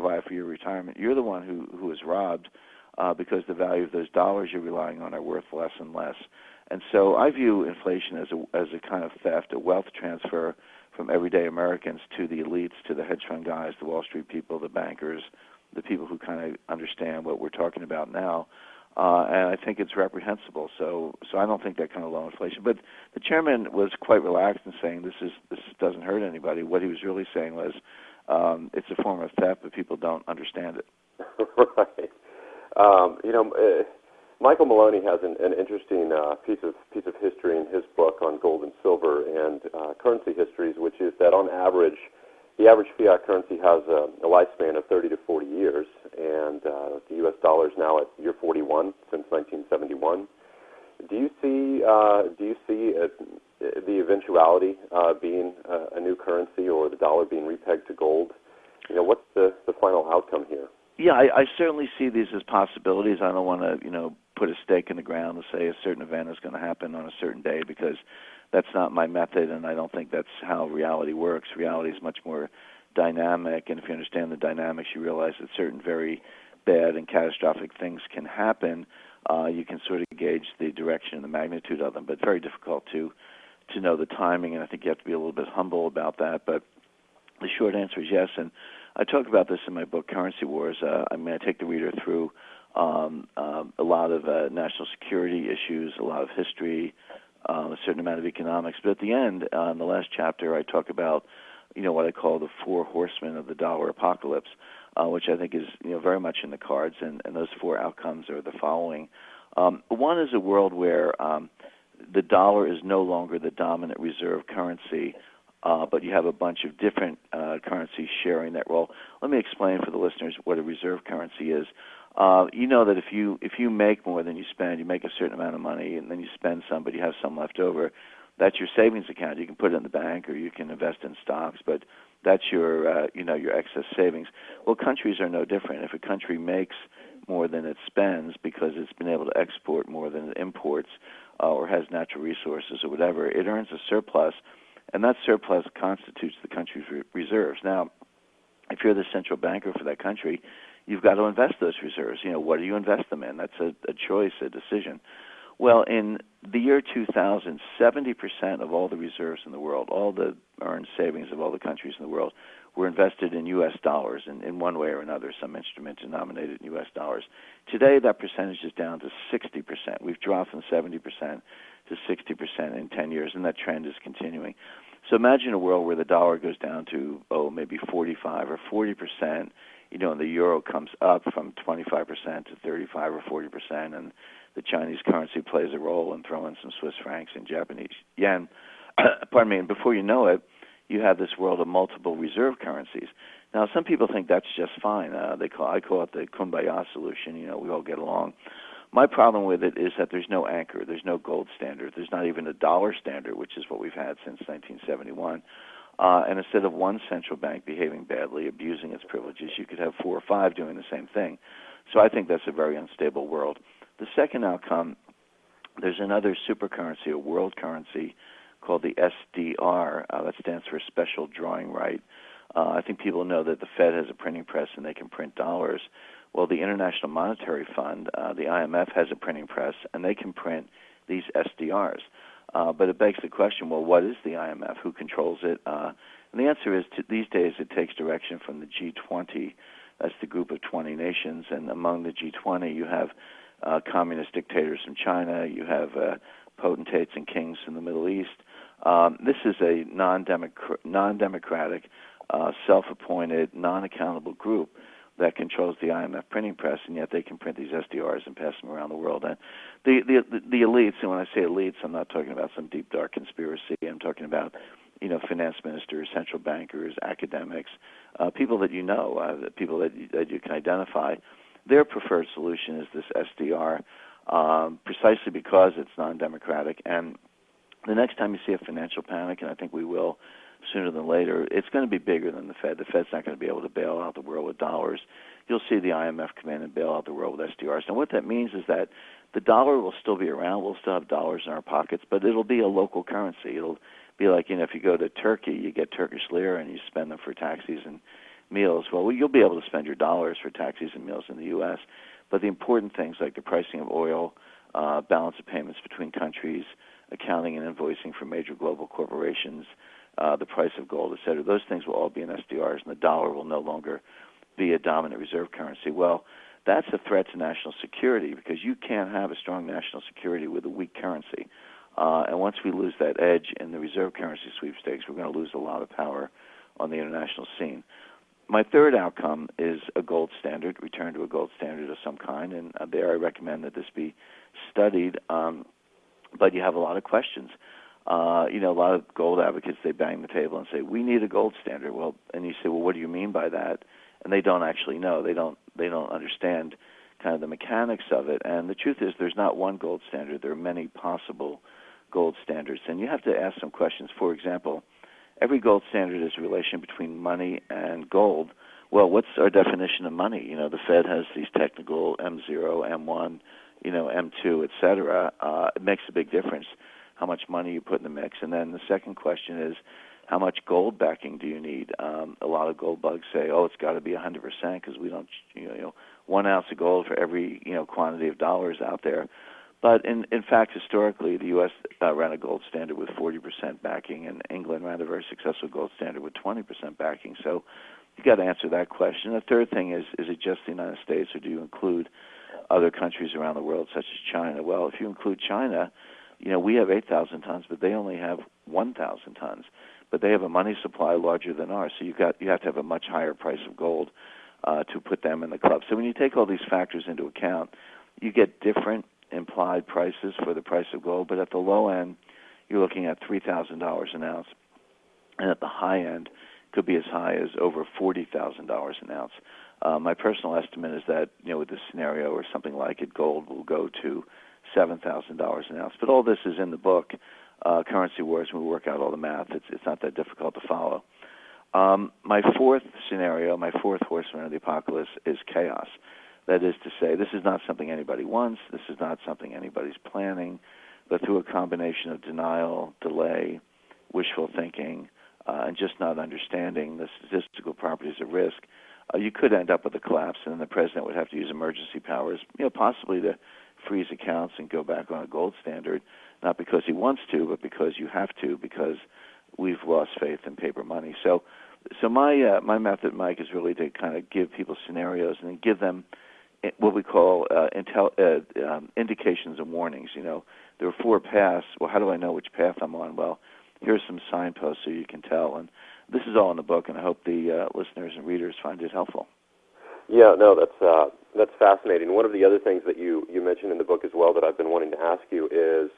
provide for your retirement. You're the one who is robbed because the value of those dollars you're relying on are worth less and less. And so I view inflation as a kind of theft, a wealth transfer from everyday Americans to the elites, to the hedge fund guys, the Wall Street people, the bankers, the people who kind of understand what we're talking about now. And I think it's reprehensible. So I don't think that kind of low inflation. But the chairman was quite relaxed in saying this doesn't hurt anybody. What he was really saying was it's a form of theft, but people don't understand it. Right. Michael Maloney has an interesting piece of history in his book on gold and silver and currency histories, which is that on average, the average fiat currency has a lifespan of 30 to 40 years, and the U.S. dollar is now at year 41 since 1971. Do you see the eventuality being a new currency, or the dollar being repegged to gold? What's the final outcome here? Yeah, I certainly see these as possibilities. I don't want to, put a stake in the ground to say a certain event is going to happen on a certain day, because that's not my method, and I don't think that's how reality works. Reality is much more dynamic, and if you understand the dynamics, you realize that certain very bad and catastrophic things can happen. You can sort of gauge the direction and the magnitude of them, but it's very difficult to know the timing, and I think you have to be a little bit humble about that. But the short answer is yes, and I talk about this in my book, Currency Wars. I take the reader through a lot of national security issues, a lot of history, a certain amount of economics. But at the end, in the last chapter, I talk about, what I call the four horsemen of the dollar apocalypse, which I think is, very much in the cards. And those four outcomes are the following. One is a world where the dollar is no longer the dominant reserve currency, but you have a bunch of different currencies sharing that role. Let me explain for the listeners what a reserve currency is. You know that if you make more than you spend, you make a certain amount of money, and then you spend some, but you have some left over, that's your savings account. You can put it in the bank, or you can invest in stocks, but that's your your excess savings. Well, countries are no different. If a country makes more than it spends because it's been able to export more than it imports, or has natural resources or whatever, it earns a surplus, and that surplus constitutes the country's reserves. Now, if you're the central banker for that country, you've got to invest those reserves. What do you invest them in? That's a choice, a decision. Well, in the year 2000, 70% of all the reserves in the world, all the earned savings of all the countries in the world, were invested in U.S. dollars in one way or another, some instrument denominated in U.S. dollars. Today, that percentage is down to 60%. We've dropped from 70% to 60% in 10 years, and that trend is continuing. So imagine a world where the dollar goes down to, maybe 45 or 40%, and the euro comes up from 25% to 35 or 40%, and the Chinese currency plays a role, and throw in some Swiss francs and Japanese yen. Pardon me, and before you know it, you have this world of multiple reserve currencies. Now, some people think that's just fine. I call it the kumbaya solution. We all get along. My problem with it is that there's no anchor. There's no gold standard. There's not even a dollar standard, which is what we've had since 1971. And instead of one central bank behaving badly, abusing its privileges, you could have 4 or 5 doing the same thing. So I think that's a very unstable world. The second outcome, there's another super currency, a world currency, called the SDR. That stands for Special Drawing Right. I think people know that the Fed has a printing press and they can print dollars. Well, the International Monetary Fund, the IMF, has a printing press, and they can print these SDRs. But it begs the question, well, what is the IMF? Who controls it? And the answer is, these days, it takes direction from the G20. That's the group of 20 nations. And among the G20, you have communist dictators from China. You have potentates and kings from the Middle East. This is a non-democratic, self-appointed, non-accountable group that controls the IMF printing press, and yet they can print these SDRs and pass them around the world. And the elites, and when I say elites, I'm not talking about some deep, dark conspiracy. I'm talking about, finance ministers, central bankers, academics, people that people that you can identify. Their preferred solution is this SDR, precisely because it's non-democratic. And the next time you see a financial panic, and I think we will sooner than later, it's going to be bigger than the Fed. The Fed's not going to be able to bail out the world with dollars. You'll see the IMF come in and bail out the world with SDRs. And what that means is that the dollar will still be around. We'll still have dollars in our pockets, but it'll be a local currency. It'll be like, if you go to Turkey, you get Turkish lira and you spend them for taxis and meals. Well, you'll be able to spend your dollars for taxis and meals in the U.S., but the important things like the pricing of oil, balance of payments between countries, accounting and invoicing for major global corporations, the price of gold, et cetera, those things will all be in SDRs, and the dollar will no longer be a dominant reserve currency. Well, that's a threat to national security because you can't have a strong national security with a weak currency. And once we lose that edge in the reserve currency sweepstakes, we're going to lose a lot of power on the international scene. My third outcome is a gold standard, return to a gold standard of some kind, and there I recommend that this be studied, but you have a lot of questions. A lot of gold advocates, they bang the table and say, we need a gold standard. Well, and you say, well, what do you mean by that? And they don't actually know. They don't understand kind of the mechanics of it. And the truth is there's not one gold standard. There are many possible gold standards. And you have to ask some questions. For example, every gold standard is a relation between money and gold. Well, what's our definition of money? The Fed has these technical M0, M1, M2, et cetera. It makes a big difference how much money you put in the mix. And then the second question is, how much gold backing do you need? A lot of gold bugs say, it's got to be 100% because we don't, 1 ounce of gold for every, quantity of dollars out there. But in fact, historically, the U.S. ran a gold standard with 40% backing, and England ran a very successful gold standard with 20% backing. So you got to answer that question. The third thing is it just the United States, or do you include other countries around the world, such as China? Well, if you include China, we have 8,000 tons, but they only have 1,000 tons. But they have a money supply larger than ours, so you have to have a much higher price of gold to put them in the club. So when you take all these factors into account, you get different implied prices for the price of gold, but at the low end, you're looking at $3,000 an ounce, and at the high end, could be as high as over $40,000 an ounce. My personal estimate is that, with this scenario or something like it, gold will go to $7,000 an ounce. But all this is in the book, Currency Wars, and we work out all the math. It's not that difficult to follow. My fourth scenario, my fourth horseman of the apocalypse, is chaos. That is to say, this is not something anybody wants. This is not something anybody's planning. But through a combination of denial, delay, wishful thinking, and just not understanding the statistical properties of risk, you could end up with a collapse, and then the president would have to use emergency powers, possibly to freeze accounts and go back on a gold standard, not because he wants to, but because you have to, because we've lost faith in paper money. So my method, Mike, is really to kind of give people scenarios and then give them what we call indications and warnings. There are 4 paths. Well, how do I know which path I'm on? Well, here's some signposts so you can tell. And this is all in the book, and I hope the listeners and readers find it helpful. Yeah, no, that's fascinating. One of the other things that you mentioned in the book as well that I've been wanting to ask you is